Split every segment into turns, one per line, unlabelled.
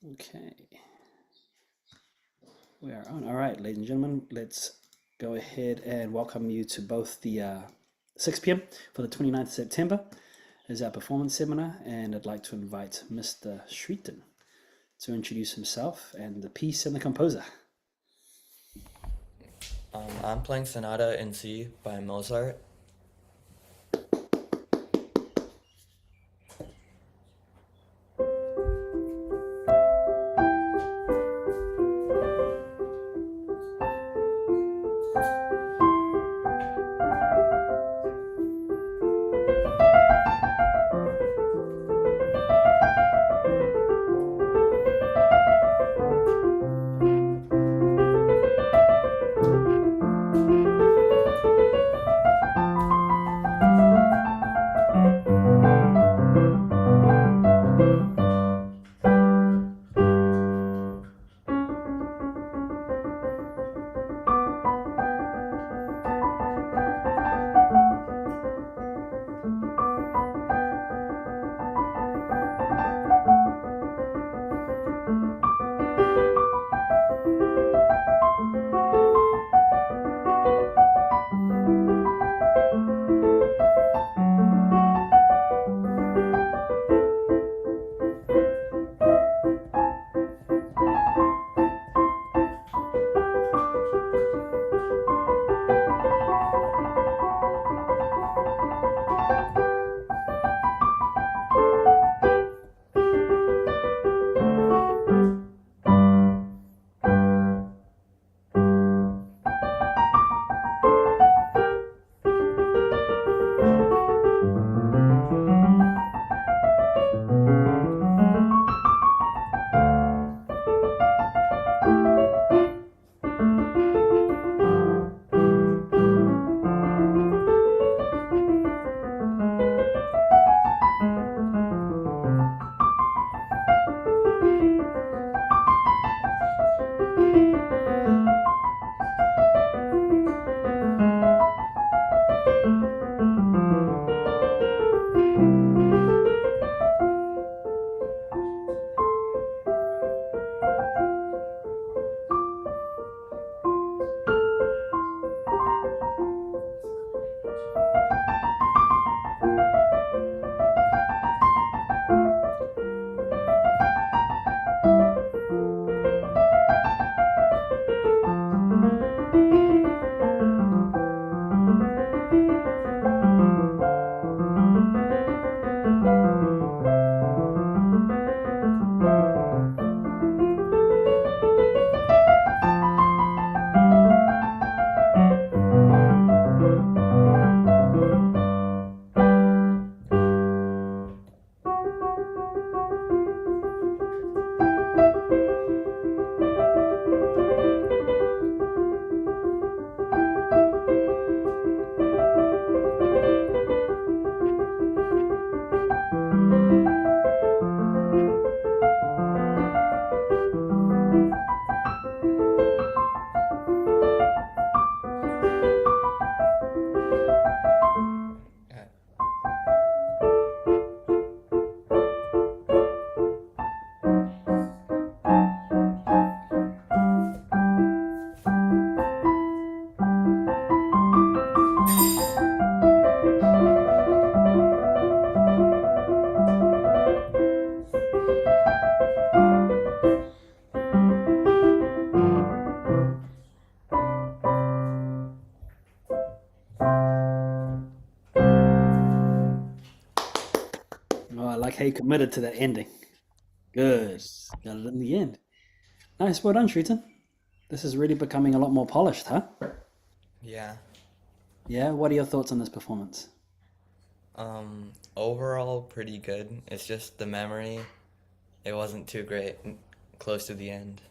Okay, we are on. All right, ladies and gentlemen, let's go ahead and welcome you to both the 6 p.m. for the 29th of September is our performance seminar, and I'd like to invite Mr. Shritan to introduce himself and the piece and the composer.
I'm playing Sonata in C by Mozart. Yeah.
Oh, I like how you committed to that ending. Good.
Nice.
Got it in the end. Nice. Well done, Shritan. This is really becoming a lot more polished, huh?
Yeah.
Yeah. What are your thoughts on this performance?
Overall, pretty good. It's just the memory. It wasn't too great close to the end.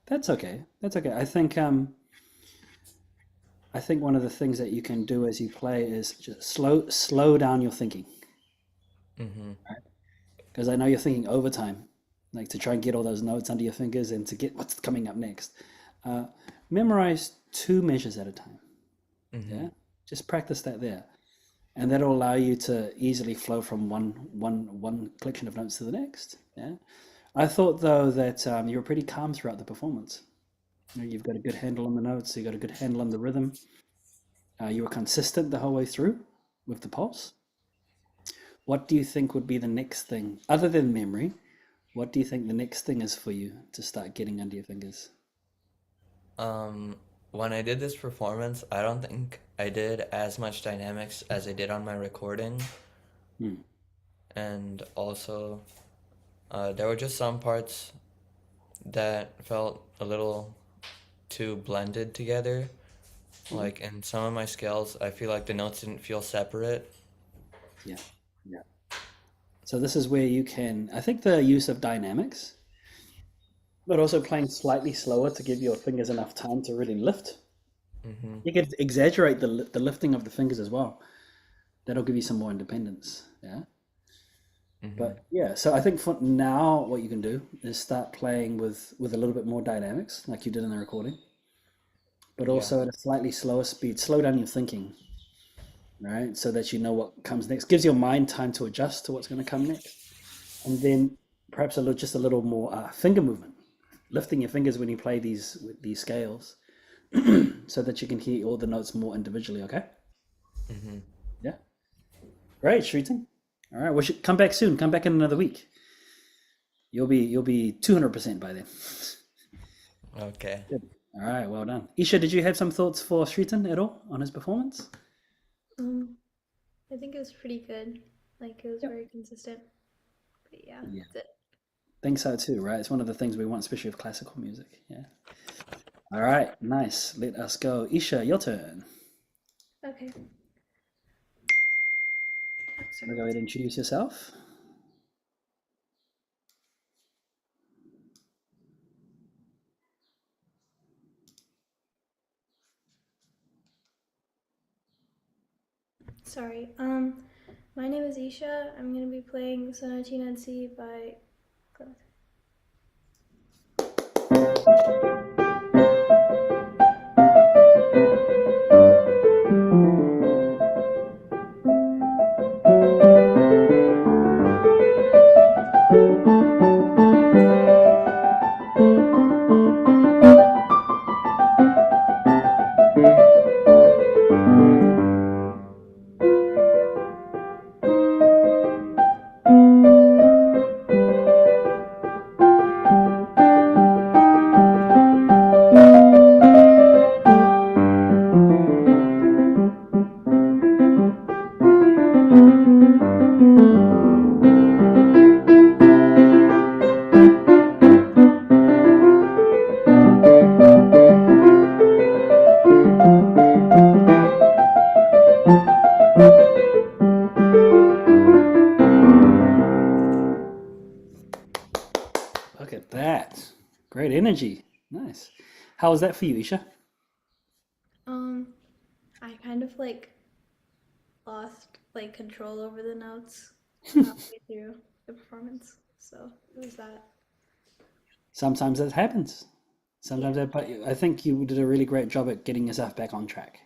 That's okay. That's okay. I think one of the things that you can do as you play is just slow down your thinking,
Mm-hmm.
because I know you're thinking overtime, like to try and get all those notes under your fingers and to get what's coming up next. Uh, Memorize two measures at a time.
Mm-hmm.
Yeah, just practice that there, and that'll allow you to easily flow from one collection of notes to the next. Yeah. I thought though that you were pretty calm throughout the performance. You know, you've got a good handle on the notes, you got a good handle on the rhythm. You were consistent the whole way through with the pulse. What do you think would be the next thing, other than memory? What do you think the next thing is for you to start getting under your fingers?
Um, when I did this performance, I don't think I did as much dynamics as I did on my recording,
Hmm.
and also there were just some parts that felt a little too blended together.
Hmm.
Like in some of my scales, I feel like the notes didn't feel separate.
Yeah, yeah. So this is where you can, I think the use of dynamics, but also playing slightly slower to give your fingers enough time to really lift.
Mm-hmm.
You could exaggerate the lifting of the fingers as well. That'll give you some more independence. Yeah.
Mm-hmm.
But yeah, so I think for now, what you can do is start playing with a little bit more dynamics, like you did in the recording, but
Yeah.
also at a slightly slower speed. Slow down your thinking, right? So that you know what comes next. Gives your mind time to adjust to what's going to come next, and then perhaps just a little more finger movement, lifting your fingers when you play these scales, so that you can hear all the notes more individually. Okay.
Mm-hmm.
Yeah. Great, Shritan. All right. We should come back soon. Come back in another week. You'll be 200% by then.
Okay.
Good. All right. Well done. Isha, did you have some thoughts for Shritan at all on his performance?
Um, I think it was pretty good. Like it was
Yep.
very consistent. But yeah,
Yeah.
that's it.
Think so too, right? It's one of the things we want, especially with classical music. Yeah. All right. Nice. Let us go. Isha, your turn.
Okay. Oh,
Want to
sorry,
go
one
ahead and
second.
introduce yourself?
Sorry. My name is Isha. I'm gonna be playing Sonatina in C by Clemens.
Look at that. Great energy. Nice. How was that for you, Isha?
Um, I kind of like lost like control over the notes halfway through the performance. So it was that.
Sometimes that happens.
Yeah.
Sometimes that, but I think you did a really great job at getting yourself back on track.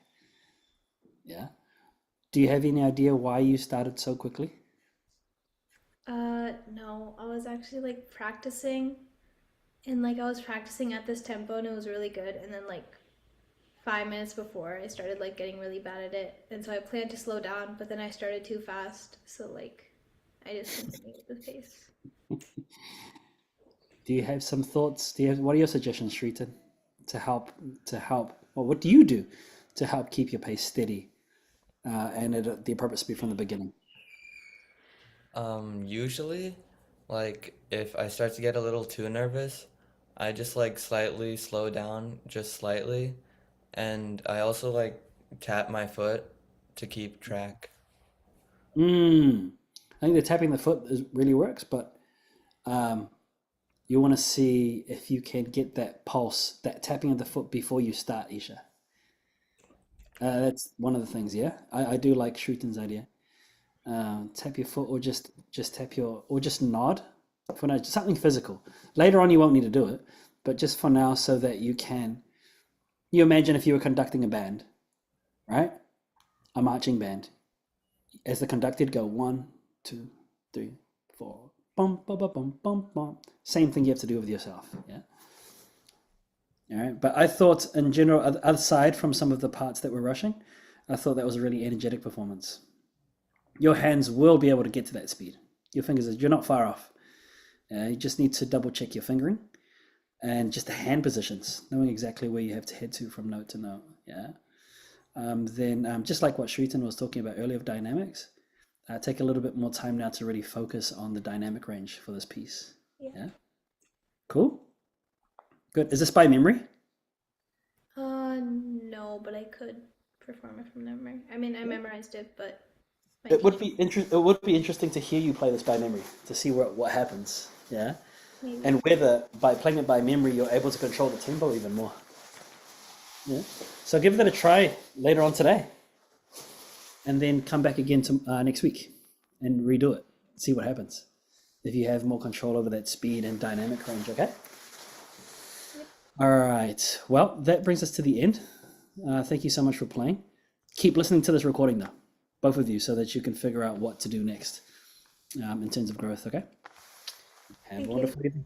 Yeah. Do you have any idea why you started so quickly?
No, I was actually like practicing and like I was practicing at this tempo and it was really good. And then like 5 minutes before I started like getting really bad at it. And so I planned to slow down, but then I started too fast. So like I just continued with the pace.
Do you have some thoughts? What are your suggestions, Shrita, to help Well, what do you do to help keep your pace steady and at the appropriate speed from the beginning?
Usually, like if I start to get a little too nervous, I just like slightly slow down, just slightly, and I also like tap my foot to keep track.
Mm. I think the tapping the foot really works, but um, you want to see if you can get that pulse, that tapping of the foot before you start, Isha. That's one of the things. Yeah, I do like Shrutin's idea. Tap your foot, or just tap your, or just nod for now, something physical. Later on, you won't need to do it, but just for now, so that you can. You imagine if you were conducting a band, right? A marching band. As the conductor, go 1, 2, 3, 4. bum, bum, bum, bum, bum, bum. Same thing you have to do with yourself. Yeah. All right. But I thought in general, aside from some of the parts that were rushing, I thought that was a really energetic performance. Your hands will be able to get to that speed. Your fingers, you're not far off. You just need to double check your fingering and just the hand positions, knowing exactly where you have to head to from note to note. Yeah. Then just like what Shritan was talking about earlier of dynamics, take a little bit more time now to really focus on the dynamic range for this piece. Yeah. Cool. Good. Is this by memory?
No, but I could perform it from memory. I mean, I memorized it, but my
It would
teacher-
be it would be interesting to hear you play this by memory to see what happens. Yeah.
maybe.
And whether by playing it by memory you're able to control the tempo even more. Yeah. So give that a try later on today, and then come back again to next week and redo it. See what happens if you have more control over that speed and dynamic range. Okay. All right. Well, that brings us to the end. Thank you so much for playing. Keep listening to this recording though, both of you, so that you can figure out what to do next in terms of growth. Okay. Have
Thank
a
you.
wonderful evening.